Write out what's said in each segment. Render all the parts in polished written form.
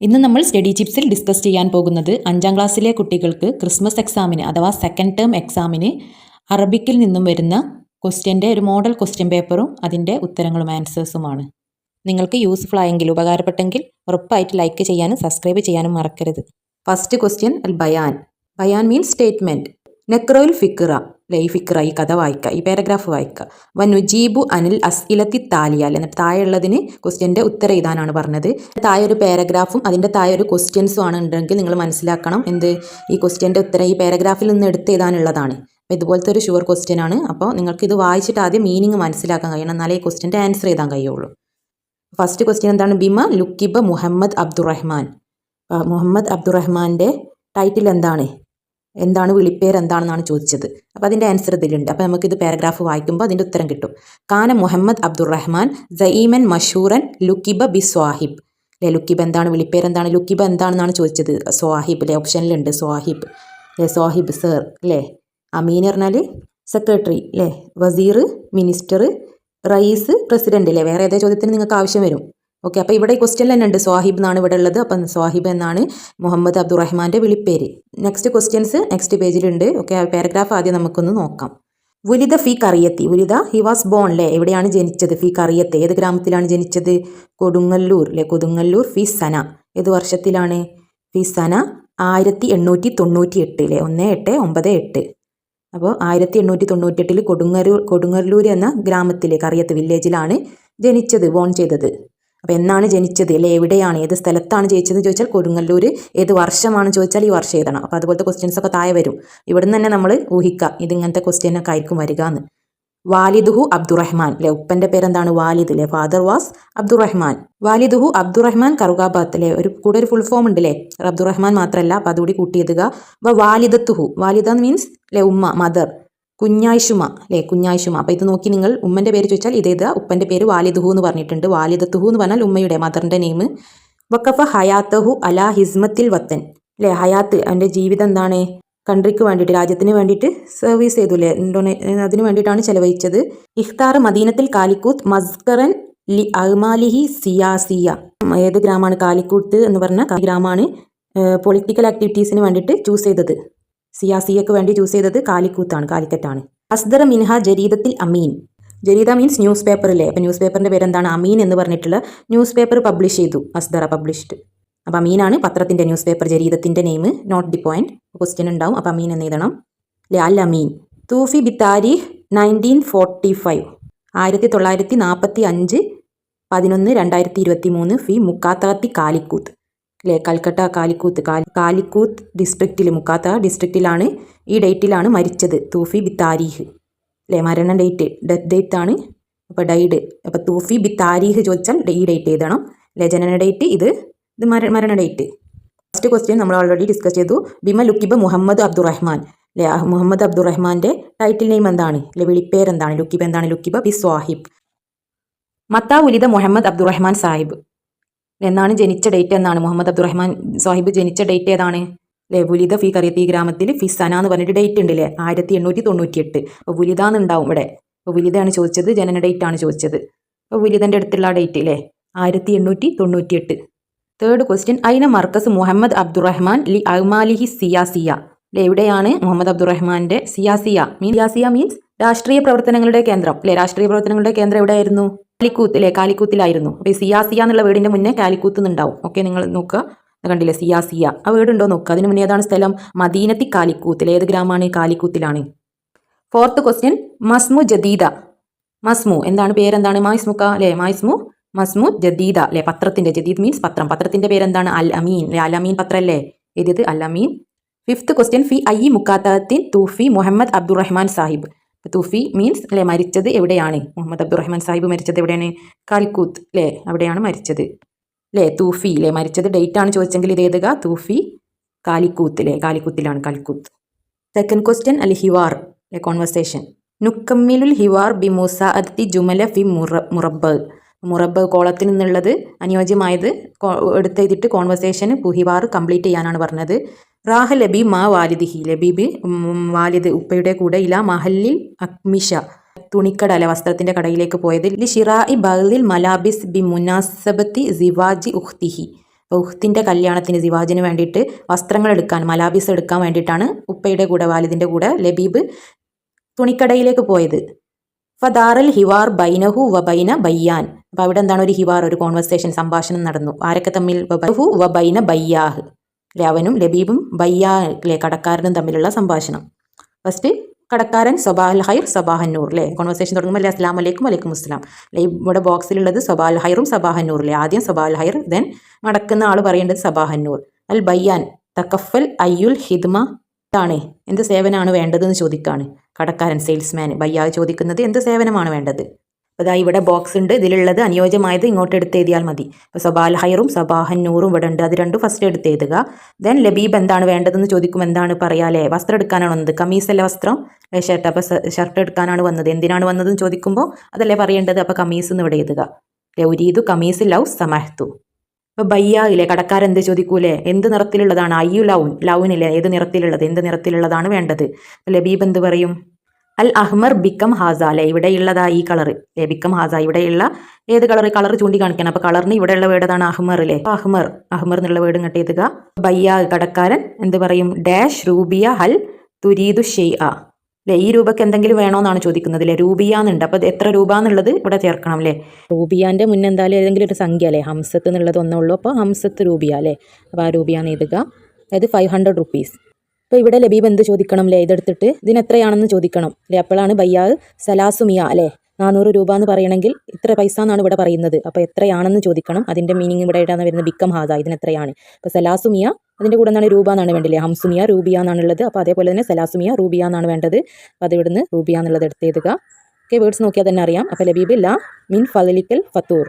ഇന്ന് നമ്മൾ study ചിപ്സിൽ discuss ചെയ്യാൻ പോകുന്നത് 5ാം ക്ലാസ്സിലെ കുട്ടികൾക്ക് ക്രിസ്മസ് എക്സാമിന് അഥവാ സെക്കൻഡ് ടേം എക്സാമിന് അറബിക്കിൽ നിന്നും വരുന്ന ക്വസ്റ്റ്യൻ്റെ ഒരു മോഡൽ ക്വസ്റ്റ്യൻ പേപ്പറും അതിൻ്റെ ഉത്തരങ്ങളും ആൻസേഴ്സുമാണ്. നിങ്ങൾക്ക് യൂസ്ഫുൾ ആയെങ്കിൽ ഉപകാരപ്പെട്ടെങ്കിൽ ഉറപ്പായിട്ട് ലൈക്ക് ചെയ്യാനും സബ്സ്ക്രൈബ് ചെയ്യാനും മറക്കരുത്. ഫസ്റ്റ് ക്വസ്റ്റ്യൻ അൽ ബയാൻ. ബയാൻ മീൻസ് സ്റ്റേറ്റ്മെൻറ്റ്. നെക്രോയിൽ ഫിക്ര, ഈ ഫിക്ര, ഈ കഥ വായിക്കുക, ഈ പാരഗ്രാഫ് വായിക്കുക. വനുജീബു അനിൽ അസ്ഇലത്തി താലിയാൽ, എന്നിട്ട് താഴെയുള്ളതിന് ക്വസ്റ്റ്യൻ്റെ ഉത്തരം എഴുതാനാണ് പറഞ്ഞത്. താഴെ ഒരു പാരഗ്രാഫും അതിൻ്റെ താഴെ ഒരു ക്വസ്റ്റ്യൻസും ആണ് ഉണ്ടെങ്കിൽ നിങ്ങൾ മനസ്സിലാക്കണം ഈ ക്വസ്റ്റ്യൻ്റെ ഉത്തരം ഈ പാരഗ്രാഫിൽ നിന്ന് എടുത്ത് എഴുതാനുള്ളതാണ്. അപ്പോൾ ഇതുപോലത്തെ ഒരു ഷുവർ ക്വസ്റ്റ്യൻ ആണ്. അപ്പോൾ നിങ്ങൾക്ക് ഇത് വായിച്ചിട്ട് ആദ്യം മീനിങ് മനസ്സിലാക്കാൻ കഴിയണം, എന്നാലേ ഈ ക്വസ്റ്റ്യൻ്റെ ആൻസർ എഴുതാൻ കഴിയുള്ളൂ. ഫസ്റ്റ് ക്വസ്റ്റ്യൻ എന്താണ്? ബിമ ലുക്കിബ മുഹമ്മദ് അബ്ദുറഹ്മാൻ. മുഹമ്മദ് അബ്ദുറഹ്മാൻ്റെ ടൈറ്റിൽ എന്താണ് വിളിപ്പേര് എന്താണെന്നാണ് ചോദിച്ചത്. അപ്പോൾ അതിൻ്റെ ആൻസർ ഇതിലുണ്ട്. അപ്പോൾ നമുക്കിത് പാരഗ്രാഫ് വായിക്കുമ്പോൾ അതിൻ്റെ ഉത്തരം കിട്ടും. കാന മുഹമ്മദ് അബ്ദുറഹ്മാൻ സഈമൻ മഷൂറൻ ലുക്കിബ ബി സ്വാഹിബ്. ലുക്കിബ് എന്താണ്, വിളിപ്പേര് എന്താണ്, ലുക്കിബ എന്താണെന്നാണ് ചോദിച്ചത്. സ്വാഹിബ് ഓപ്ഷനിലുണ്ട്. സ്വാഹിബ് സർ അമീൻ പറഞ്ഞാൽ സെക്രട്ടറി വസീർ മിനിസ്റ്റർ, റയീസ് പ്രസിഡന്റ് വേറെ ഏതോ ചോദ്യത്തിന് നിങ്ങൾക്ക് ആവശ്യം വരും. ഓക്കെ, അപ്പോൾ ഇവിടെ ഈ ക്വസ്റ്റ്യൻ തന്നെ ഉണ്ട് സ്വാഹിബ് എന്നാണ് ഇവിടെ ഉള്ളത്. അപ്പം സ്വാഹിബ് എന്നാണ് മുഹമ്മദ് അബ്ദുറഹ്മാൻ്റെ വിളിപ്പേര്. നെക്സ്റ്റ് ക്വസ്റ്റ്യൻസ് നെക്സ്റ്റ് പേജിലുണ്ട്. ഓക്കെ, ആ പാരഗ്രാഫ് ആദ്യം നമുക്കൊന്ന് നോക്കാം. വുലിദ ഫി കറിയത്തി. വുലിദ ഹി വാസ് ബോൺ എവിടെയാണ് ജനിച്ചത്? ഫി കറിയത്ത്, ഏത് ഗ്രാമത്തിലാണ് ജനിച്ചത്? കൊടുങ്ങല്ലൂർ കൊടുങ്ങല്ലൂർ. ഫി സന, ഏത് വർഷത്തിലാണ്? ഫി സന 1898 1898. അപ്പോൾ 1898 കൊടുങ്ങല്ലൂർ എന്ന ഗ്രാമത്തിലെ കറിയത്ത് വില്ലേജിലാണ് ജനിച്ചത്, ബോൺ ചെയ്തത്. അപ്പോൾ എന്നാണ് ജനിച്ചത് എവിടെയാണ്, ഏത് സ്ഥലത്താണ് ജനിച്ചതെന്ന് ചോദിച്ചാൽ കൊടുങ്ങല്ലൂർ. ഏത് വർഷമാണെന്ന് ചോദിച്ചാൽ ഈ വർഷം എഴുതണം. അപ്പോൾ അതുപോലത്തെ ക്വസ്റ്റ്യൻസ് ഒക്കെ താഴെ വരും. ഇവിടുന്ന് തന്നെ നമ്മൾ ഊഹിക്കാം ഇതിങ്ങനത്തെ ക്വസ്റ്റ്യനൊക്കെ ആയിരിക്കും വരിക എന്ന്. വാലിദുഹു അബ്ദുറഹ്മാൻ. ഉപ്പൻ്റെ പേരെന്താണ്? വാലിദ്. Father was Abdurahman. വാലിദുഹു അബ്ദുറഹ്മാൻ കറുകാബാത്ത്. ഒരു ഫുൾ ഫോം ഉണ്ട് അബ്ദുറഹ്മാൻ മാത്രമല്ല, അപ്പോൾ അതുകൂടി കൂട്ടിയതുക. വാലിദത്തുഹു, വാലിദ മീൻസ് ഉമ്മ, മദർ. കുഞ്ഞായിഷുമ കുഞ്ഞായിഷുമ. അപ്പോൾ ഇത് നോക്കി നിങ്ങൾ ഉമ്മൻ്റെ പേര് ചോദിച്ചാൽ ഇതേതാ, ഉപ്പൻ്റെ പേര് വാലിദുഹു എന്ന് പറഞ്ഞിട്ടുണ്ട്. വാലിദത്തുഹു എന്ന് പറഞ്ഞാൽ ഉമ്മയുടെ, മദറിൻ്റെ നെയിം. വക്കഫ ഹയാത്തഹു അലാ ഹിസ്മത്തിൽ വത്തൻ. ഹയാത്ത് അവൻ്റെ ജീവിതം എന്താണ്? കൺട്രിക്ക് വേണ്ടിയിട്ട്, രാജ്യത്തിന് വേണ്ടിയിട്ട് സർവീസ് ചെയ്തു അതിന് വേണ്ടിയിട്ടാണ് ചെലവഴിച്ചത്. ഇഖ്താർ മദീനത്തിൽ കാലിക്കൂത്ത് മസ്കറൻ ലി അഹ്മാലിഹി സിയാസിയ. ഏത് ഗ്രാമമാണ് കാലിക്കൂത്ത് എന്ന് പറഞ്ഞ ഗ്രാമമാണ് പൊളിറ്റിക്കൽ ആക്ടിവിറ്റീസിന് വേണ്ടിയിട്ട് ചൂസ് ചെയ്തത്. സിയാസിയക്ക് വേണ്ടി ചൂസ് ചെയ്തത് കാലിക്കൂത്താണ്, കാലിക്കറ്റാണ്. അസ്ദറ മിൻഹ ജരീദത്തിൽ അമീൻ. ജരീദ മീൻസ് ന്യൂസ് പേപ്പർ അപ്പോൾ ന്യൂസ് പേപ്പറിൻ്റെ പേരെന്താണ്? അമീൻ എന്ന് പറഞ്ഞിട്ടുള്ള ന്യൂസ് പേപ്പർ പബ്ലിഷ് ചെയ്തു. അസ്ദറ പബ്ലിഷ്ഡ്. അപ്പോൾ അമീനാണ് പത്രത്തിൻ്റെ ന്യൂസ് പേപ്പർ. ജരീദത്തിൻ്റെ name note the point. Question ഉണ്ടാവും. അപ്പോൾ അമീൻ എന്ന് എഴുതണം. അൽ അമീൻ. തൂഫി ബി താരിഖ് 1945 1945 11/2023 ഫി മുക്കാത്താത്തി കാലിക്കൂത്ത്. കൽക്കട്ട കാലിക്കൂത്ത് ഡിസ്ട്രിക്റ്റിൽ, മുക്കാത്ത ഡിസ്ട്രിക്റ്റിലാണ് ഈ ഡേറ്റിലാണ് മരിച്ചത്. തൂഫി ബി താരീഖ് മരണ ഡേറ്റ്, ഡെത്ത് ഡേറ്റ് ആണ്. അപ്പോൾ ഡൈഡ്. അപ്പോൾ തൂഫി ബി താരീഖ് ചോദിച്ചാൽ ഈ ഡേറ്റ് എഴുതണം. ജനന ഡേറ്റ് ഇത് മരണ ഡേറ്റ്. ഫസ്റ്റ് ക്വസ്റ്റ്യൻ നമ്മൾ ഓൾറെഡി ഡിസ്കസ് ചെയ്തു. ബിമ ലുക്കിബ മുഹമ്മദ് അബ്ദുറഹ്മാൻ. മുഹമ്മദ് അബ്ദുറഹ്മാൻ്റെ ടൈറ്റിൽ നെയിം എന്താണ്? വിളിപ്പേരെന്താണ്? ലുക്കിബ എന്താണ്? ലുക്കിബ ബി സ്വാഹിബ്. മത്താ ഉലിദ മുഹമ്മദ് അബ്ദുറഹ്മാൻ സാഹിബ്. എന്നാണ് ജനിച്ച ഡേറ്റ് എന്നാണ്? മുഹമ്മദ് അബ്ദുറഹ്മാൻ സാഹിബ് ജനിച്ച ഡേറ്റ് ഏതാണ്? വുലിദ ഫി കറിയത്തി ഗ്രാമത്തിൽ ഫി സന എന്ന് പറഞ്ഞിട്ട് ഡേറ്റ് ഉണ്ട് 1898. അപ്പോൾ വുലിദ എന്നുണ്ടാവും ഇവിടെ. അപ്പോൾ വുലിദയാണ് ചോദിച്ചത്, ജനന ഡേറ്റ് ആണ് ചോദിച്ചത്. അപ്പോൾ വുലിദൻ്റെ അടുത്തുള്ള ഡേറ്റ് 1898. തേർഡ് ക്വസ്റ്റ്യൻ ഐന മർക്കസ് മുഹമ്മദ് അബ്ദുറഹ്മാൻ ലി അഹ്മാലിഹി സിയാസിയ. എവിടെയാണ് മുഹമ്മദ് അബ്ദുറഹ്മാൻ്റെ സിയാസിയ മീൻസ് രാഷ്ട്രീയ പ്രവർത്തനങ്ങളുടെ കേന്ദ്രം. രാഷ്ട്രീയ പ്രവർത്തനങ്ങളുടെ കേന്ദ്രം എവിടെയായിരുന്നു? കാലിക്കൂത്ത് കാലിക്കൂത്തിലായിരുന്നു. അപ്പോൾ ഈ സിയാസിയ എന്നുള്ള വേർഡിൻ്റെ മുന്നേ കാലിക്കൂത്ത് എന്നുണ്ടാവും. ഓക്കെ, നിങ്ങൾ നോക്കുക, കണ്ടില്ലേ സിയാസിയ, ആ വേർഡ് ഉണ്ടോ നോക്കുക. അതിന് മുന്നേ ഏതാണ് സ്ഥലം? മദീനത്തി കാലിക്കൂത്തിൽ. ഏത് ഗ്രാമമാണ്? കാലിക്കൂത്തിലാണ്. Fourth question മസ്മു ജദീദ. മസ്മു എന്താണ്? പേരെന്താണ്? മായ്സ്മു മസ്മു ജദീദ പത്രത്തിൻ്റെ. ജദീദ് മീൻസ് പത്രം. പത്രത്തിൻ്റെ പേരെന്താണ്? അൽ അമീൻ. അൽ അമീൻ പത്രമല്ലേ എഴുതിയത്? അൽ അമീൻ. ഫിഫ്ത്ത് ക്വസ്റ്റ്യൻ ഫി ഐ മുക്കാത്തത്തിൻ തൂഫി മുഹമ്മദ് അബ്ദുറഹ്മാൻ സാഹിബ്. തൂഫി മീൻസ് മരിച്ചത് എവിടെയാണ്? മുഹമ്മദ് അബ്ദുറഹ്മാൻ സാഹിബ് മരിച്ചത് എവിടെയാണ്? കാലിക്കൂത്ത് അവിടെയാണ് മരിച്ചത്. തൂഫി മരിച്ചത് ഡേറ്റ് ആണ് ചോദിച്ചെങ്കിൽ ഇത് എഴുതുക. തൂഫി കാലിക്കൂത്ത് കാലിക്കൂത്തിലാണ്, കാലിക്കൂത്ത്. സെക്കൻഡ് ക്വസ്റ്റ്യൻ അൽ ഹിവാർ കോൺവെർസേഷൻ. നുക്കമ്മിലുൽ ഹിവാർ ബി മുസാഅത്തി ജുമല ഫി മുറബ് കോളത്തിൽ നിന്നുള്ളത് അനുയോജ്യമായത് എടുത്തെഴുതിയിട്ട് കോൺവെർസേഷൻ ഹിവാർ കംപ്ലീറ്റ് ചെയ്യാനാണ് പറഞ്ഞത്. റാഹ ലബീബ് മാ വാലിദിഹി. ലബീബ് വാലിദ് ഉപ്പയുടെ കൂടെ ഇല മഹല്ലിൽ അക്മിഷ തുണിക്കട വസ്ത്രത്തിന്റെ കടയിലേക്ക് പോയത്. ലി ഷിറാഇ ബഅ്ദിൽ മലാബിസ് ബി മുനാസബത്തി സിവാജി ഉഖ്തിഹി. ഉഖ്തിൻ്റെ കല്യാണത്തിന് സിവാജിന് വേണ്ടിയിട്ട് വസ്ത്രങ്ങൾ എടുക്കാൻ മലാബിസ് എടുക്കാൻ വേണ്ടിയിട്ടാണ് ഉപ്പയുടെ കൂടെ വാലിദിൻ്റെ കൂടെ ലബീബ് തുണിക്കടയിലേക്ക് പോയത്. ഫദാറൽ ഹിവാർ ബൈനഹു വ ബൈന ബയ്യാൻ. അപ്പോൾ അവിടെ എന്താണ് ഒരു ഹിവാർ, ഒരു കോൺവെർസേഷൻ, സംഭാഷണം നടന്നു. ആരൊക്കെ തമ്മിൽ? വബൈഹു വ ബൈന ബയ്യാഹ്, അവനും ലബീബും ബയ്യാ കടക്കാരനും തമ്മിലുള്ള സംഭാഷണം. ഫസ്റ്റ് കടക്കാരൻ സബാഹൽ ഹൈർ സബാഹന്നൂർ അല്ലേ, കോൺവെർസേഷൻ തുടങ്ങുമ്പോൾ അല്ലേ അസ്ലാം വലൈക്കും വലൈക്കും അസ്ലാം. ഇവിടെ ബോക്സിലുള്ളത് സബാൽ ഹൈറും സബാഹന്നൂർ അല്ലേ, ആദ്യം സബാൽ ഹൈർ, ദെൻ മടക്കുന്ന ആൾ പറയേണ്ടത് സബാഹന്നൂർ. അൽ ബയ്യാൻ തക്കഫൽ അയ്യുൽ ഹിദ്മ, ാണ് എന്ത് സേവനമാണ് വേണ്ടതെന്ന് ചോദിക്കുകയാണ് കടക്കാരൻ, സെയിൽസ്മാൻ. ബയ്യാ ചോദിക്കുന്നത് എന്ത് സേവനമാണ് വേണ്ടത്. അപ്പോൾ ഇതാ ഇവിടെ ബോക്സ് ഉണ്ട്, ഇതിലുള്ളത് അനുയോജ്യമായത് ഇങ്ങോട്ട് എടുത്ത് എഴുതിയാൽ മതി. അപ്പോൾ സബാൽ ഹൈറും സബാഹന്നൂറും ഇവിടെ ഉണ്ട്, അത് രണ്ടും ഫസ്റ്റ് എടുത്ത് എഴുതുക. ദെൻ ലബീബ് എന്താണ് വേണ്ടതെന്ന് ചോദിക്കും, എന്താണ് പറയാലേ, വസ്ത്രം എടുക്കാനാണ് വന്നത്, കമീസല്ലേ വസ്ത്രം, ഷർട്ട്. അപ്പോൾ ഷർട്ട് എടുക്കാനാണ് വന്നത്, എന്തിനാണ് വന്നതെന്ന് ചോദിക്കുമ്പോൾ അതല്ലേ പറയേണ്ടത്. അപ്പോൾ കമീസ് എന്ന് ഇവിടെ എഴുതുക. ഉരീദു കമീസ് ലൗ സമഹ്തു. അപ്പോൾ ബയ്യായില്ലേ കടക്കാരൻ എന്ത് ചോദിക്കൂലേ, എന്ത് നിറത്തിലുള്ളതാണ്, അയ്യു ലൗൻ, ലൗനില്ലേ ഏത് നിറത്തിലുള്ളത്, എന്ത് നിറത്തിലുള്ളതാണ് വേണ്ടത്. ലബീബ് എന്ത് പറയും, അൽ അഹ്മർ ബിക്കം ഹാസ അല്ലെ, ഇവിടെയുള്ളതാ ഈ കളർ, ബിക്കം ഹാസ, ഇവിടെയുള്ള ഏത് കളർ ചൂണ്ടിക്കാണിക്കണം. അപ്പോൾ കളറിന് ഇവിടെയുള്ള വേർഡാണ് അഹ്മർ അല്ലേ, അഹ്മർ എന്നുള്ള വേർഡ് ഇങ്ങോട്ട് എഴുതുക. ബയ്യാ കടക്കാരൻ എന്ത് പറയും, ഡാഷ് റൂബിയ ഹൽ തുരീദു ഷെയ്അ അല്ലേ, ഈ രൂപയ്ക്ക് എന്തെങ്കിലും വേണോന്നാണ് ചോദിക്കുന്നത് അല്ലേ, രൂപിയ എന്നുണ്ട്. അപ്പോൾ എത്ര രൂപ എന്നുള്ളത് ഇവിടെ ചേർക്കണം അല്ലേ. റൂബിയാൻ്റെ മുന്നേ എന്തായാലും ഏതെങ്കിലും ഒരു സംഖ്യ അല്ലേ, ഹംസത്ത് എന്നുള്ളത് ഒന്നേ ഉള്ളൂ, അപ്പോൾ ഹംസത്ത് രൂപിയ അല്ലേ. അപ്പോൾ ആ രൂപിയാന്ന് എഴുതുക, അതായത് 500 rupees. അപ്പോൾ ഇവിടെ ലബീബ് എന്ത് ചോദിക്കണം അല്ലേ, ഇതെടുത്തിട്ട് ഇതിന് എത്രയാണെന്ന് ചോദിക്കണം അല്ലേ. അപ്പോഴാണ് ബയ്യാ സലാസുമിയ അല്ലേ, 400 രൂപ എന്ന് പറയണമെങ്കിൽ ഇത്ര പൈസ എന്നാണ് ഇവിടെ പറയുന്നത്. അപ്പോൾ എത്രയാണെന്ന് ചോദിക്കണം. അതിൻ്റെ മീനിങ് ഇവിടെ ആയിട്ടാണ് വരുന്നത്, ബിക്കം ഹാദ, ഇതിന് എത്രയാണ്. അപ്പോൾ സലാസുമിയ അതിൻ്റെ കൂടെ എന്താണ് രൂപ എന്നാണ് വേണ്ടില്ലേ, ഹംസുമിയ റൂബിയ എന്നാണുള്ളത്. അപ്പോൾ അതേപോലെ തന്നെ സലാസുമിയ റൂബിയ എന്നാണ് വേണ്ടത്. അപ്പോൾ അത് ഇവിടുന്ന് റൂബിയ എന്നുള്ളത് എടുത്ത് എഴുതുക. ഓക്കെ, വേർഡ്സ് നോക്കിയാൽ തന്നെ അറിയാം. അപ്പോൾ ലബീബ് ലാ മിൻ ഫദലിക്കൽ ഫത്തൂർ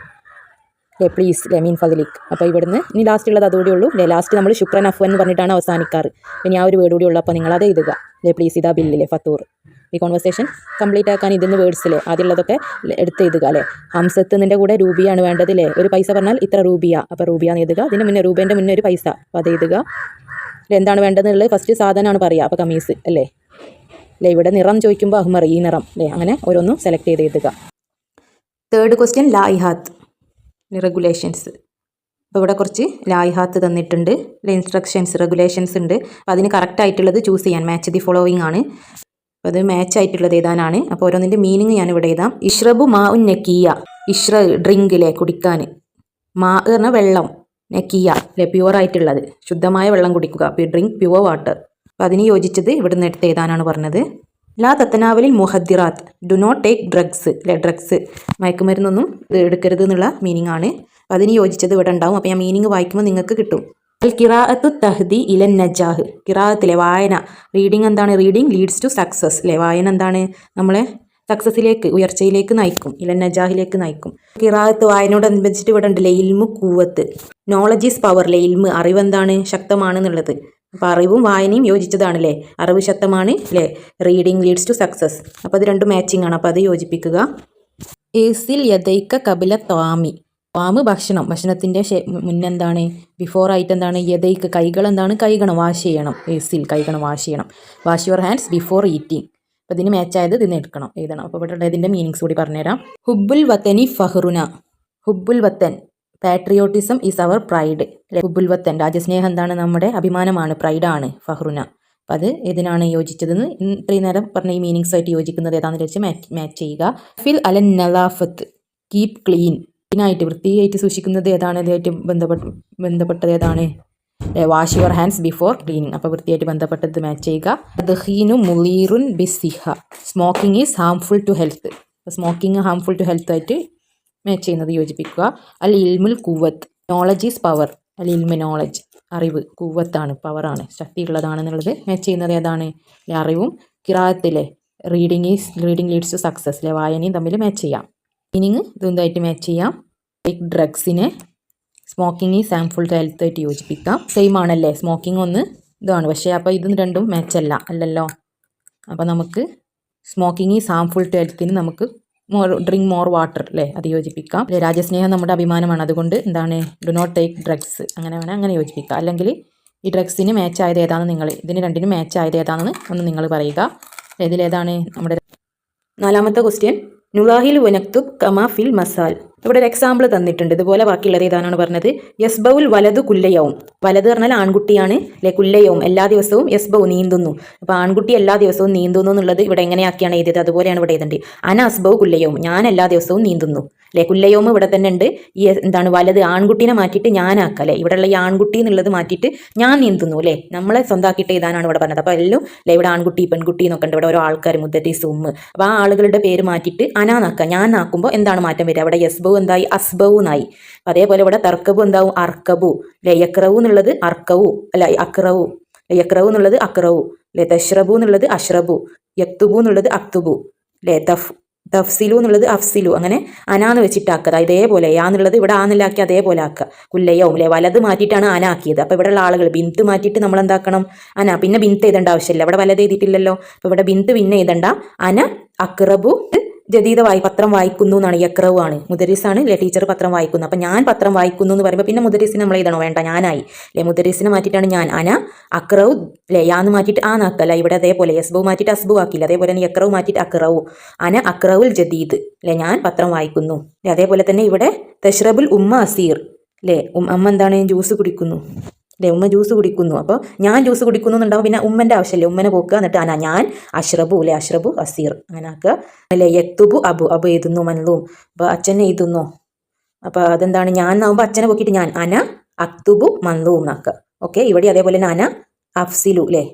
അല്ലേ, പ്ലീസ് അല്ലേ, മീൻ ഫദലിക്. അപ്പോൾ ഇവിടുന്ന് ഇനി ലാസ്റ്റ് ഉള്ളത് അതുകൂടി ഉള്ളൂ അല്ലേ. ലാസ്റ്റ് നമ്മൾ ശുക്രൻ അഫ്വൻ എന്ന് പറഞ്ഞിട്ടാണ് അവസാനിക്കാറ്. പിന്നെ ആ ഒരു വേർഡ് കൂടി ഉള്ളൂ, അപ്പോൾ നിങ്ങളത് എഴുതുക അല്ലേ, പ്ലീസ് ഇതാ ബില്ലില്ലേ ഫത്തൂർ. ഈ കോൺവെർസേഷൻ കംപ്ലീറ്റ് ആക്കാൻ ഇതിന്ന് വേർഡ്സ് അല്ലേ ആദ്യമുള്ളതൊക്കെ എടുത്ത് എഴുതുക അല്ലേ. ഹംസത്തിൻ്റെ കൂടെ രൂപിയാണ് വേണ്ടത് അല്ലേ, ഒരു പൈസ പറഞ്ഞാൽ ഇത്ര രൂപിയ, അപ്പോൾ രൂപിയ എന്ന് എഴുതുക. ഇതിന് മുന്നേ രൂപേൻ്റെ മുന്നേ ഒരു പൈസ, അപ്പോൾ അത് എഴുതുക. എന്താണ് വേണ്ടതെന്നുള്ളത് ഫസ്റ്റ് സാധനമാണ് പറയുക, അപ്പോൾ കമീസ് അല്ലേ. ഇവിടെ നിറം ചോദിക്കുമ്പോൾ അഹ്മർ, ഈ നിറം അല്ലേ, അങ്ങനെ ഓരോന്നും സെലക്ട് ചെയ്ത് എഴുതുക. തേർഡ് ക്വസ്റ്റ്യൻ ലായിഹാത്ത് റെഗുലേഷൻസ്. അപ്പോൾ ഇവിടെ കുറച്ച് ലായിഹാത്ത് തന്നിട്ടുണ്ട്, ഇൻസ്ട്രക്ഷൻസ് റെഗുലേഷൻസ് ഉണ്ട്. അപ്പോൾ അതിന് കറക്റ്റ് ആയിട്ടുള്ളത് ചൂസ് ചെയ്യാൻ, മാച്ച് ദി ഫോളോവിങ് ആണ്. അപ്പോൾ അത് മാച്ച് ആയിട്ടുള്ളത് ഏതാനാണ്. അപ്പോൾ ഓരോന്നിൻ്റെ മീനിങ് ഞാൻ ഇവിടെ എഴുതാം. ഇഷ്റബു മാ ഉൻ നക്കിയ, ഇഷ്റ ഡ്രിങ്കിലെ കുടിക്കാൻ, മാ പറഞ്ഞാൽ വെള്ളം, നക്കിയ അല്ലെ പ്യുവർ ആയിട്ടുള്ളത്, ശുദ്ധമായ വെള്ളം കുടിക്കുക, ഡ്രിങ്ക് പ്യുവർ വാട്ടർ. അപ്പോൾ അതിന് യോജിച്ചത് ഇവിടുന്ന് എടുത്ത് എഴുതാനാണ് പറഞ്ഞത്. ലാ തത്തനാവലിൽ മുഹദ്ദിറാത്ത്, ഡു നോട്ട് ടേക്ക് ഡ്രഗ്സ് അല്ലെ, ഡ്രഗ്സ് മയക്കുമരുന്നൊന്നും എടുക്കരുത് എന്നുള്ള മീനിങ് ആണ്. അപ്പോൾ അതിന് യോജിച്ചത് ഇവിടെ ഉണ്ടാവും. അപ്പോൾ ഞാൻ മീനിങ് വായിക്കുമ്പോൾ നിങ്ങൾക്ക് കിട്ടും. അൽ കിറാഅത്തു തഹ്ദി ഇലൻ നജാഹ്, കിറാഅത്തിലെ വായന, റീഡിങ് എന്താണ്, റീഡിങ് ലീഡ്സ് ടു സക്സസ് അല്ലേ, വായന എന്താണ് നമ്മളെ സക്സസിലേക്ക്, ഉയർച്ചയിലേക്ക് നയിക്കും, ഇലൻ നജാഹിലേക്ക് നയിക്കും. കിറാഅത്ത് വായനയോടനുബന്ധിച്ചിട്ട് ഇവിടെ ഉണ്ടല്ലേ ഇൽമു കൂവത്ത്, നോളജ് ഈസ് പവർ അല്ലേ, ഇൽമ് അറിവ് എന്താണ് ശക്തമാണെന്നുള്ളത്. അപ്പോൾ അറിവും വായനയും യോജിച്ചതാണല്ലേ, അറിവ് ശക്തമാണ് അല്ലേ, റീഡിങ് ലീഡ്സ് ടു സക്സസ്. അപ്പോൾ അത് രണ്ടും മാച്ചിങ് ആണ്, അപ്പോൾ അത് യോജിപ്പിക്കുക. ഏസിൽ യദൈക്ക കബില ത്വാമി, ത്വാമ് ഭക്ഷണം, ഭക്ഷണത്തിൻ്റെ മുന്നെന്താണ് ബിഫോർ ആയിട്ട് എന്താണ്, യദൈക്ക് കൈകൾ എന്താണ്, കൈകണം വാഷ് ചെയ്യണം, ഏസിൽ കൈകണം വാഷ് ചെയ്യണം, wash your hands before eating. അപ്പോൾ ഇതിന് മാച്ചായത് ഇതിന് എടുക്കണം എഴുതണം. അപ്പോൾ ഇവിടെ ഇതിൻ്റെ മീനിങ്സ് കൂടി പറഞ്ഞുതരാം. ഹുബുൽ വത്തനി ഫഹ്റുന, ഹുബുൽ വത്തൻ പാട്രിയോട്ടിസം ഈസ് അവർ പ്രൈഡ് അല്ലെ, ഹുബുൽ വത്തൻ രാജ്യസ്നേഹം എന്താണ്, നമ്മുടെ അഭിമാനമാണ്, പ്രൈഡാണ്, ഫഹ്റുന. അപ്പോൾ അത് ഏതിനാണ് യോജിച്ചതെന്ന് ഇത്രയും നേരം പറഞ്ഞ ഈ മീനിങ്സ് ആയിട്ട് യോജിക്കുന്നത് ഏതാണെന്ന് വെച്ച് മാച്ച് ചെയ്യുക. ഫിൽ അലൻ നലാഫത്ത്, കീപ് ക്ലീൻ, ക്ലീനായിട്ട് വൃത്തിയായിട്ട് സൂക്ഷിക്കുന്നത് ഏതാണ്, ഇതായിട്ട് ബന്ധപ്പെട്ടത് ഏതാണ്, wash your hands before cleaning. അപ്പോൾ വൃത്തിയായിട്ട് ബന്ധപ്പെട്ടത് മാച്ച് ചെയ്യുക. ദഹീനു മുലീറുൻ ബിസിഹ, smoking is harmful to health, അപ്പോൾ സ്മോക്കിംഗ് ഹാംഫുൾ ടു ഹെൽത്ത് ആയിട്ട് മാച്ച് ചെയ്യുന്നത് യോജിപ്പിക്കുക. അൽ ഇൽമുൽ കൂവത്ത്, നോളജ് ഈസ് പവർ, അൽ ഇൽമു നോളജ്, അറിവ്, കൂവത്താണ് പവറാണ്, ശക്തിയുള്ളതാണെന്നുള്ളത് മാച്ച് ചെയ്യുന്നത് ഏതാണ്, അറിവും. കിറാഅത്തിലെ റീഡിങ് ലീഡ്സ് ടു സക്സസ് അല്ലെ, വായനയും തമ്മിൽ മാച്ച് ചെയ്യാം. മീനിങ് ഇതെന്തായിട്ട് മാച്ച് ചെയ്യാം. ടേക്ക് ഡ്രഗ്സിനെ smoking is harmful to health ആയിട്ട് യോജിപ്പിക്കാം. സെയിം ആണല്ലേ, സ്മോക്കിംഗ് ഒന്ന് ഇതാണ്, പക്ഷേ അപ്പോൾ ഇതും രണ്ടും മാച്ചല്ല അല്ലല്ലോ. അപ്പോൾ നമുക്ക് സ്മോക്കിംഗ് ഈസ് ഹാംഫുൾ ടു ഹെൽത്തിന് നമുക്ക് ഡ്രിങ്ക് മോർ വാട്ടർ അല്ലേ, അത് യോജിപ്പിക്കാം. രാജ്യസ്നേഹം നമ്മുടെ അഭിമാനമാണ്, അതുകൊണ്ട് എന്താണ് ഡു നോട്ട് ടേക്ക് ഡ്രഗ്സ്, അങ്ങനെ വേണം അങ്ങനെ യോജിപ്പിക്കാം. അല്ലെങ്കിൽ ഈ ഡ്രഗ്സിന് മാച്ച് ആയത് ഏതാണെന്ന് നിങ്ങൾ, ഇതിന് രണ്ടിനും മാച്ച് ആയത് ഏതാണെന്ന് ഒന്ന് നിങ്ങൾ പറയുക. ഇതിലേതാണ് നമ്മുടെ നാലാമത്തെ ക്വസ്റ്റ്യൻ. നുലാഹിൽ വനക്തുബ് കമാ ഫിൽ മസാൽ, ഇവിടെ ഒരു എക്സാമ്പിൾ തന്നിട്ടുണ്ട്. ഇതുപോലെ ബാക്കിയുള്ളത് ഏതാണെന്ന് പറഞ്ഞത്. യസ്ബൗൽ വലതു കുല്ലയവും. വലത് പറഞ്ഞാൽ ആൺകുട്ടിയാണ് അല്ലെ. കുല്ലയവും എല്ലാ ദിവസവും യസ്ബൗ നീന്തുന്നു. അപ്പോൾ ആൺകുട്ടി എല്ലാ ദിവസവും നീന്തുന്നു എന്നുള്ളത് ഇവിടെ എങ്ങനെയാക്കിയാണ് എഴുതിയത്, അതുപോലെയാണ് ഇവിടെ എഴുതേണ്ടത്. അന അസ്ബൗ കുല്ലയവും, ഞാൻ എല്ലാ ദിവസവും നീന്തുന്നു അല്ലെ. കുല്ലയവും ഇവിടെ തന്നെ ഉണ്ട്. ഈ എന്താണ് വലത് ആൺകുട്ടീനെ മാറ്റിയിട്ട് ഞാനാക്കുക അല്ലെ. ഇവിടെയുള്ള ഈ ആൺകുട്ടി എന്നുള്ളത് മാറ്റിയിട്ട് ഞാൻ നീന്തുന്നു അല്ലെ. നമ്മളെ സ്വന്തമാക്കിയിട്ട് എഴുതാനാണ് ഇവിടെ പറഞ്ഞത്. അപ്പോൾ എല്ലാം അല്ലെ ഇവിടെ ആൺകുട്ടി പെൺകുട്ടി എന്നൊക്കെ ഉണ്ട്. ഇവിടെ ഓരോ ആൾക്കാർ മുദ്ദരീസ് ഉമ്മ്. അപ്പോൾ ആ ആളുകളുടെ പേര് മാറ്റിയിട്ട് അനാന്നാക്കുക. ഞാൻ ആക്കുമ്പോൾ എന്താണ് മാറ്റം വരിക? അവിടെ യസ്ബൗ എന്തായി? അസ്ബൗ എന്നായി. അതേപോലെ ഇവിടെ തർക്കബു എന്താവും? അർക്കബു അല്ലെ. യക്രവു എന്നുള്ളത് അർക്കവു അല്ല അക്രവു. യക്രവു എന്നുള്ളത് അക്രവു അല്ലെ. തഷ്റബു എന്നുള്ളത് അഷ്റബു. യക്തുബു എന്നുള്ളത് അക്തുബു അല്ലെ. തഫ്സിലു എന്നുള്ളത് അഫ്സിലു. അങ്ങനെ അനാന്ന് വെച്ചിട്ടാക്കുക. ഇതേപോലെ യാന്നുള്ളത് ഇവിടെ ആന്നില്ലാക്കി അതേപോലെ ആക്കുക. കുല്ലയവും അല്ലെ. വലത് മാറ്റിയിട്ടാണ് അന ആക്കിയത്. അപ്പോൾ ഇവിടെയുള്ള ആളുകൾ ബിന്ത് മാറ്റിയിട്ട് നമ്മൾ എന്താക്കണം? അന. പിന്നെ ബിന്ത് എഴുതേണ്ട ആവശ്യമില്ല. ഇവിടെ വലത് എഴുതിയിട്ടില്ലല്ലോ. അപ്പോൾ ഇവിടെ ബിന്ത് പിന്നെ എഴുതണ്ട. അന അക്റബു ജദീദ പത്രം വായിക്കുന്നു എന്നാണ്. യക്രവ് ആണ്. മുദരീസാണ് അല്ലെ. ടീച്ചർ പത്രം വായിക്കുന്നു. അപ്പം ഞാൻ പത്രം വായിക്കുന്നു എന്ന് പറയുമ്പോൾ പിന്നെ മുദരീസിനെ നമ്മൾ എഴുതണോ? വേണ്ട, ഞാനായി അല്ലെ. മുദരീസിനെ മാറ്റിയിട്ടാണ് ഞാൻ. അന അക്രവ് അല്ലെ. യാന്ന് മാറ്റിയിട്ട് ആ നാക്കല്ല. ഇവിടെ അതേപോലെ യസ്ബു മാറ്റിയിട്ട് അസ്ബു ആക്കില്ല. അതേപോലെ തന്നെ യക്രവ് മാറ്റിയിട്ട് അക്രവു. അന അക്രവുൽ ജദീദ് അല്ലെ. ഞാൻ പത്രം വായിക്കുന്നു. അതേപോലെ തന്നെ ഇവിടെ തഷ്റബുൽ ഉമ്മ അസീർ അല്ലെ. അമ്മ എന്താണ്? ജ്യൂസ് കുടിക്കുന്നു അല്ലെ. ഉമ്മ ജ്യൂസ് കുടിക്കുന്നു. അപ്പോൾ ഞാൻ ജ്യൂസ് കുടിക്കുന്നു എന്നുണ്ടാവും. പിന്നെ ഉമ്മൻ്റെ ആവശ്യമില്ല. ഉമ്മനെ പോക്കുക. എന്നിട്ട് അന ഞാൻ അഷ്റബു അല്ലെ. അഷ്റബു അസീർ അങ്ങനെ ആക്കുക അല്ലെ. യക്തുബു അബു. അബു എഴുതുന്നു. മൻലൂം. അപ്പോൾ അച്ഛനെ എഴുതുന്നു. അപ്പോൾ അതെന്താണ്? ഞാൻ എന്നാകുമ്പോൾ അച്ഛനെ പോക്കിയിട്ട് ഞാൻ. അന അക്തുബു മൻലൂം എന്നാക്കുക. ഓക്കെ. ഇവിടെ അതേപോലെ തന്നെ അന അഫ്സിലു അല്ലേ.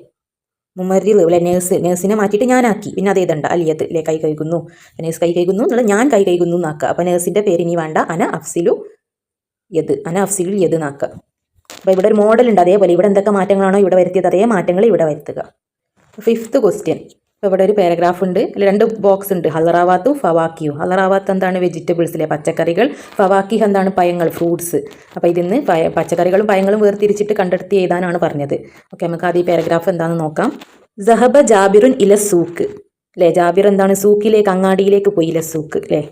മുമരിൽ അല്ലെ. നേഴ്സിനെ മാറ്റിയിട്ട് ഞാനാക്കി. പിന്നെ അത് എഴുതണ്ട. അലിയത് അല്ലെ. കൈ കഴുകുന്നു. നേഴ്സ് കൈ കഴുകുന്നു എന്നുള്ളത് ഞാൻ കൈ കഴുകുന്നു എന്നാക്കുക. അപ്പോൾ നേഴ്സിൻ്റെ പേര് ഇനി വേണ്ട. അന അഫ്സിലു യദ്. അന അഫ്സിലു യദ് എന്നാക്കുക. അപ്പോൾ ഇവിടെ ഒരു മോഡൽ ഉണ്ട്. അതേപോലെ ഇവിടെ എന്തൊക്കെ മാറ്റങ്ങളാണോ ഇവിടെ വരുത്തിയത് അതേ മാറ്റങ്ങൾ ഇവിടെ വരുത്തുക. 5th question. അപ്പോൾ ഇവിടെ ഒരു പാരഗ്രാഫ് ഉണ്ട്. അതിൽ 2 ബോക്സ് ഉണ്ട്. ഹലറാവാത്തും ഫവാക്കിയും. ഹലറാവാത്ത് എന്താണ്? വെജിറ്റബിൾസിലെ പച്ചക്കറികൾ. ഫവാക്കിഹ് എന്താണ്? പഴങ്ങൾ, ഫ്രൂട്ട്സ്. അപ്പോൾ ഇതിന്ന് പച്ചക്കറികളും പഴങ്ങളും വേർതിരിച്ചിട്ട് കണ്ടെടുത്ത് എഴുതാനാണ് പറഞ്ഞത്. ഓക്കെ, നമുക്ക് ആദ്യം ഈ പാരഗ്രാഫ് എന്താണെന്ന് നോക്കാം. സഹബ ജാബിറുൻ ഇല സൂക്ക് അല്ലേ. ജാബിർ എന്താണ്? സൂക്കിലേക്ക്, അങ്ങാടിയിലേക്ക് പോയി. ഇല സൂക്ക് അല്ലേ.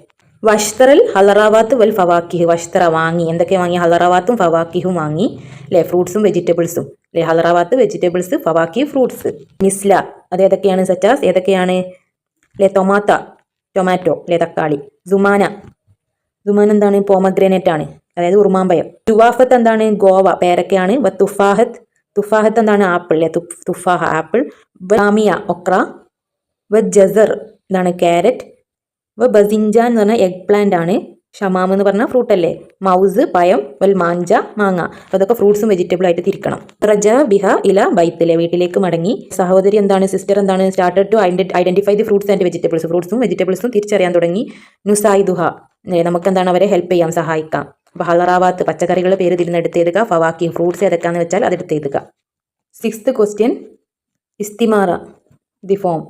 വഷ്തറൽ ഹലറാവാത്ത് വൽ ഫവാക്കിഹ്. വഷ്തറ വാങ്ങി. എന്തൊക്കെ വാങ്ങി? ഹലറാവാത്തും ഫവാക്കിഹും വാങ്ങി അല്ലേ. ഫ്രൂട്ട്സും വെജിറ്റബിൾസും അല്ലേ. ഹലറാവാത്ത് വെജിറ്റബിൾസ്, ഫവാക്കി ഫ്രൂട്ട്സ്. മിസ്ല അത് ഏതൊക്കെയാണ്? സച്ചാസ് ഏതൊക്കെയാണ് അല്ലേ? ടൊമാറ്റോ അല്ലേ. തക്കാളി. സുമാന എന്താണ്? പോമഗ്രനേറ്റ് ആണ്, അതായത് ഉറുമാമ്പയം. ജുവാഫത്ത് എന്താണ്? ഗോവ പേരക്കയാണ്. തുഫാഹത്ത് എന്താണ്? ആപ്പിൾ അല്ലേ. തുഫാഹ ആപ്പിൾ. ബാമിയ ഒക്ര. ജസർ എന്താണ്? ക്യാരറ്റ്. ബസിൻജാൻ എന്ന് പറഞ്ഞാൽ എഗ് പ്ലാന്റ് ആണ്. ഷമാം എന്ന് പറഞ്ഞാൽ ഫ്രൂട്ട് അല്ലേ. മൗസ് പയം. വൽ മാഞ്ച മാങ്ങ. അപ്പോൾ അതൊക്കെ ഫ്രൂട്ട്സും വെജിറ്റബിൾ ആയിട്ട് തിരിക്കണം. റജ ബിഹ ഇല ബൈത്തിലെ വീട്ടിലേക്ക് മടങ്ങി. സഹോദരി എന്താണ്? സിസ്റ്റർ എന്താണ്? Started to identify the fruits and vegetables. ഫ്രൂട്ട്സും വെജിറ്റബിൾസും തിരിച്ചറിയാൻ തുടങ്ങി. നുസായിദുഹ നമുക്ക് എന്താണ്? അവരെ ഹെൽപ്പ് ചെയ്യാം, സഹായിക്കാം. അപ്പോൾ ഹലറാവാത്ത് പച്ചക്കറികളുടെ പേര് ഇതിൽ നിന്ന് എടുത്തെഴുതുക. ഫവാക്കി ഫ്രൂട്ട്സ് ഏതൊക്കെയാണെന്ന് വെച്ചാൽ അത് എടുത്തെഴുതുക. 6th question. ഇസ്തിമാറ ദി ഫോം.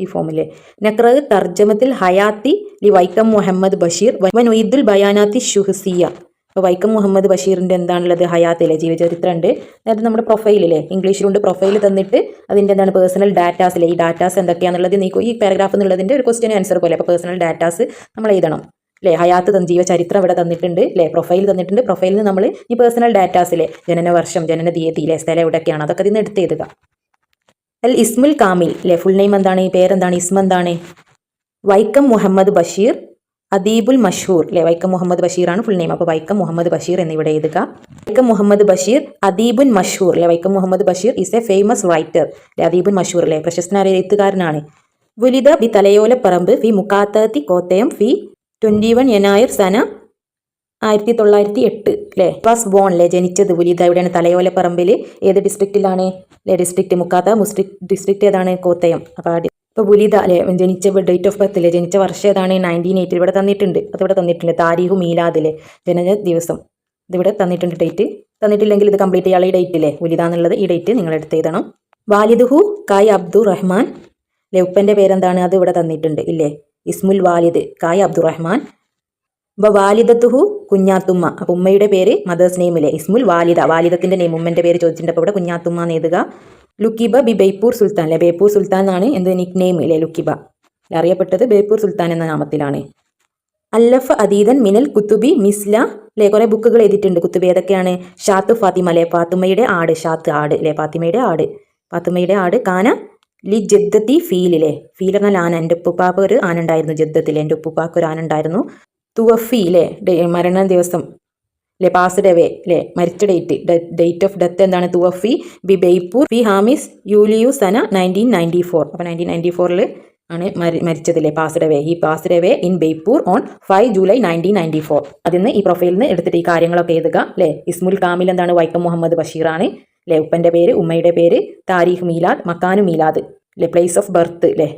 ഈ ഫോമിലെ നക്ര തർജമത്തിൽ ഹയാത്തി ലി വൈക്കം മുഹമ്മദ് ബഷീർ വനുയിദുൽ ബയാനാത്തി ഷുഹസിയ. അപ്പോൾ വൈക്കം മുഹമ്മദ് ബഷീറിൻ്റെ എന്താണുള്ളത്? ഹയാത്തിലെ ജീവചരിത്രം ഉണ്ട്. അതായത് നമ്മുടെ പ്രൊഫൈലിലെ ഇംഗ്ലീഷിലുണ്ട്. പ്രൊഫൈൽ തന്നിട്ട് അതിൻ്റെ എന്താണ്? പേഴ്സണൽ ഡാറ്റാസിലെ ഈ ഡാറ്റാസ് എന്തൊക്കെയാണെന്നുള്ളത് ഈ പാരഗ്രാഫ് എന്നുള്ളതിൻ്റെ ഒരു ക്വസ്റ്റ്യൻ ആൻസർ പോലെ. അപ്പോൾ പേഴ്സണൽ ഡാറ്റാസ് നമ്മൾ എഴുതണം അല്ലേ. ഹയാത്ത് ജീവചരിത്രം ഇവിടെ തന്നിട്ടുണ്ട് അല്ലേ. പ്രൊഫൈൽ തന്നിട്ടുണ്ട്. പ്രൊഫൈലിൽ നിന്ന് നമ്മൾ ഈ പേഴ്സണൽ ഡാറ്റാസിലെ ജനന വർഷം, ജനന തീയതിയിലെ സ്ഥലം എവിടെയൊക്കെയാണ് അതൊക്കെ ഇതിന് എടുത്ത് എഴുതുക. അൽ ഇസ്മുൽ കാമിൽ അല്ലെ. ഫുൾ നെയിം എന്താണ്? പേരെന്താണ്? ഇസ്മ എന്താണ്? വൈക്കം മുഹമ്മദ് ബഷീർ അദീബുൽ മഷൂർ അല്ലെ. വൈക്കം മുഹമ്മദ് ബഷീറാണ് ഫുൾ നെയിം. അപ്പോൾ വൈക്കം മുഹമ്മദ് ബഷീർ എന്നിവിടെ എഴുതുക. വൈക്കം മുഹമ്മദ് ബഷീർ അദീബുൻ മഷൂർ അല്ലെ. Vaikom Muhammad Basheer is a famous writer അല്ലെ. അദീബുൻ മഷൂർ അല്ലെ. പ്രശസ്തനായ എഴുത്തുകാരനാണ്. വുലിദ ബി തലയോലപ്പറമ്പ് ഫി മുക്കാത്തത്തി കോത്തയം ഫി 21 യനായർ സന 1908 അല്ലേ. വാസ് ബോൺ അല്ലേ. ജനിച്ചത്. വുലിദ എവിടെയാണ്? തലയോലപ്പറമ്പിൽ. ഏത് ഡിസ്ട്രിക്റ്റിലാണ് അല്ലേ? ഡിസ്ട്രിക്റ്റ് മുക്കാത്ത. ഡിസ്ട്രിക്റ്റ് ഏതാണ്? കോത്തയം. അപ്പോൾ വുലിദ അല്ലേ ജനിച്ച ഡേറ്റ് ഓഫ് ബർത്ത് അല്ലേ. ജനിച്ച വർഷം ഏതാണ്? 1908 ഇവിടെ തന്നിട്ടുണ്ട്. അതിവിടെ തന്നിട്ടുണ്ട്. താരീഖു മീലാദ് അല്ലേ. ജനന ദിവസം ഇതിവിടെ തന്നിട്ടുണ്ട്. ഡേറ്റ് തന്നിട്ടില്ലെങ്കിൽ ഇത് കംപ്ലീറ്റ് ചെയ്യാനുള്ള ഈ ഡേറ്റ് അല്ലേ. വുലിദ എന്നുള്ളത് ഈ ഡേറ്റ് നിങ്ങൾ എടുത്ത് എഴുതണം. വാലിദുഹു കായ് അബ്ദുറഹ്മാൻ അല്ലേ. ഉപ്പൻ്റെ പേരെന്താണ്? അത് ഇവിടെ തന്നിട്ടുണ്ട് ഇല്ലേ. ഇസ്മുൽ വാലിദ് കായ് അബ്ദുറഹ്മാൻ. വാലിദത്തുഹു കുഞ്ഞാത്തുമ്മ. അപ്പോൾ ഉമ്മയുടെ പേര് മദേഴ്സ് നെയിമിലെ ഇസ്മുൽ വാലിദ. വാലിദത്തിൻ്റെ നെയിം ഉമ്മൻ്റെ പേര് ചോദിച്ചിട്ടുണ്ട്. അപ്പോൾ ഇവിടെ കുഞ്ഞാത്തുമ്മ എന്ന് എഴുതുക. ലുക്കിബ ബി ബേപ്പൂർ സുൽത്താൻ അല്ലെ. ബേപ്പൂർ സുൽത്താൻ എന്നാണ് എന്ത് നിക് നെയിം അല്ലേ. ലുക്കിബ അറിയപ്പെട്ടത് ബേപ്പൂർ സുൽത്താൻ എന്ന നാമത്തിലാണ്. അല്ലഫ അദീദൻ മിനൽ കുത്തുബി മിസ്ല അല്ലേ. കുറേ ബുക്കുകൾ എഴുതിയിട്ടുണ്ട്. കുത്തുബി ഏതൊക്കെയാണ്? ഷാത്ത് ഫാത്തിമ അല്ലേ. ഫാത്തിമയുടെ ആട്. ഷാത്ത് ആട് അല്ലേ. ഫാത്തിമയുടെ ആട്. കാന ലി ജദ്ദത്തി ഫീലിലെ. ഫീൽ എന്നാൽ ആന. എൻ്റെ ഉപ്പുപ്പാക്ക് ഒരു ആന ഉണ്ടായിരുന്നു. ജദ്ദത്തിൽ എൻ്റെ ഉപ്പുപ്പാക്ക് ഒരു ആന ഉണ്ടായിരുന്നു. തുവഫി അല്ലേ മരണ ദിവസം അല്ലേ പാസ്ഡ് അവേ അല്ലേ മരിച്ച ഡേറ്റ് ഓഫ് ഡെത്ത് എന്താണ് തുവഫി ബി ബെയ്പൂർ ഫി ഹാമിസ് യൂലിയു സന 1994. അപ്പോൾ 1994 ആണ് മരിച്ചത് അല്ലേ പാസ്ഡ് അവേ. ഈ passed away in Beypore on 5 July 1994. അതിന്ന് ഈ പ്രൊഫൈലിൽ നിന്ന് എടുത്തിട്ട് ഈ കാര്യങ്ങളൊക്കെ എഴുതുക അല്ലേ. ഇസ്മുൽ കാമിൽ എന്താണ് വൈക്കം മുഹമ്മദ് ബഷീറാണ് അല്ലേ. ഉപ്പൻ്റെ പേര് ഉമ്മയുടെ പേര് താരീഖ് മീലാദ് മക്കാനു മീലാദ് അല്ലേ പ്ലേസ് ഓഫ് ബർത്ത് അല്ലേ.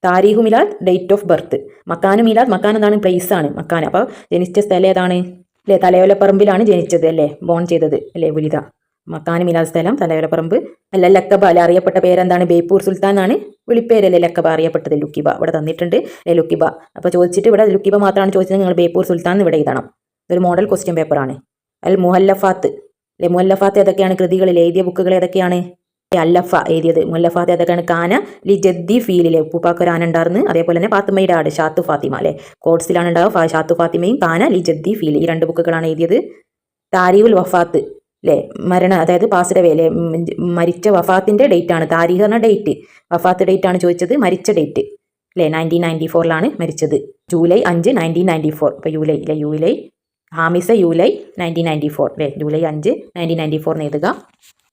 താരീഖു മിലാദ് ഡേറ്റ് ഓഫ് ബർത്ത്. മക്കാനു മീലാദ് മക്കാൻ എന്താണ് പ്ലേസ് ആണ് മക്കാൻ. അപ്പോൾ ജനിച്ച സ്ഥലം ഏതാണ് അല്ലേ തലയോലപ്പറമ്പിലാണ് ജനിച്ചത് അല്ലേ ബോൺ ചെയ്തത് അല്ലേ പുലിത. മക്കാനു മീലാദ് സ്ഥലം തലയോലപ്പറമ്പ്. അല്ല ലക്കബ അല്ലെ അറിയപ്പെട്ട പേരെന്താണ് ബേപ്പൂർ സുൽത്താൻ എന്നാണ് വിളിപ്പേരല്ലേ ലക്കബ അറിയപ്പെട്ടത്. ലുക്കിബ ഇവിടെ തന്നിട്ടുണ്ട് അല്ലേ ലുക്കിബ. അപ്പോൾ ചോദിച്ചിട്ട് ഇവിടെ ലുക്കിബ മാത്രമാണ് ചോദിച്ചത്. നിങ്ങൾ ബേപ്പൂർ സുൽത്താൻ എന്ന് ഇവിടെ എഴുതണം. ഇതൊരു മോഡൽ ക്വസ്റ്റ്യൻ പേപ്പറാണ്. അൽ മുഹല്ലഫാത്ത് അല്ലേ മുഹല്ലഫാത്ത് ഏതൊക്കെയാണ് കൃതികളിൽ എഴുതിയ ബുക്കുകൾ ഏതൊക്കെയാണ്. അല്ലഫ എഴുതിയത് മുല്ലഫാത്ത് ഏതൊക്കെയാണ്. കാന ലി ജദ്ദി ഫീലിലെ ഉപ്പുപ്പാക്കൊരു ആന ഉണ്ടായിരുന്നു. അതേപോലെ തന്നെ ഫാത്തിമയുടെ ആട് ഷാത്തു ഫാത്തിമ അല്ലേ കോഡ്സിലാണ് ഉണ്ടാവുക. ഷാത്തു ഫാത്തിമയും കാന ലി ജദ്ദി ഫീൽ ഈ 2 ബുക്കുകളാണ് എഴുതിയത്. താരീഖുൽ വഫാത്ത് അല്ലേ മരണ അതായത് പാസ്ഡ് അവേ അല്ലേ മരിച്ച വഫാത്തിൻ്റെ ഡേറ്റ് ആണ്. താരീഖ് എന്ന ഡേറ്റ് വഫാത്ത് ഡേറ്റ് ആണ് ചോദിച്ചത്. മരിച്ച ഡേറ്റ് അല്ലേ 1994 മരിച്ചത് ജൂലൈ 5 1994. ഇപ്പോൾ യൂലൈ ഹാമിസ യൂലൈ 1994 അല്ലേ ജൂലൈ 5 1994 എഴുതുക.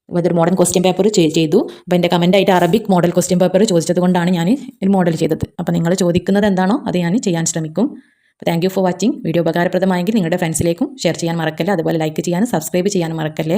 ഇതൊരു മോഡൽ ക്വസ്റ്റ്യൻ പേപ്പർ ചെയ്തു. അപ്പോൾ എൻ്റെ കമൻറ്റായിട്ട് അറബിക് മോഡൽ ക്വസ്റ്റ്യൻ പേപ്പർ ചോദിച്ചത് കൊണ്ടാണ് ഞാൻ ഒരു മോഡൽ ചെയ്തത്. അപ്പോൾ നിങ്ങൾ ചോദിക്കുന്നത് എന്താണോ അത് ഞാൻ ചെയ്യാൻ ശ്രമിക്കും. അപ്പോൾ thank you for watching. Video ഉപകാരപ്രദമായെങ്കിൽ നിങ്ങളുടെ ഫ്രണ്ട്സിലേക്കും ഷെയർ ചെയ്യാൻ മറക്കല്ലേ. അതുപോലെ ലൈക്ക് ചെയ്യാനും സബ്സ്ക്രൈബ് ചെയ്യാനും മറക്കല്ലേ.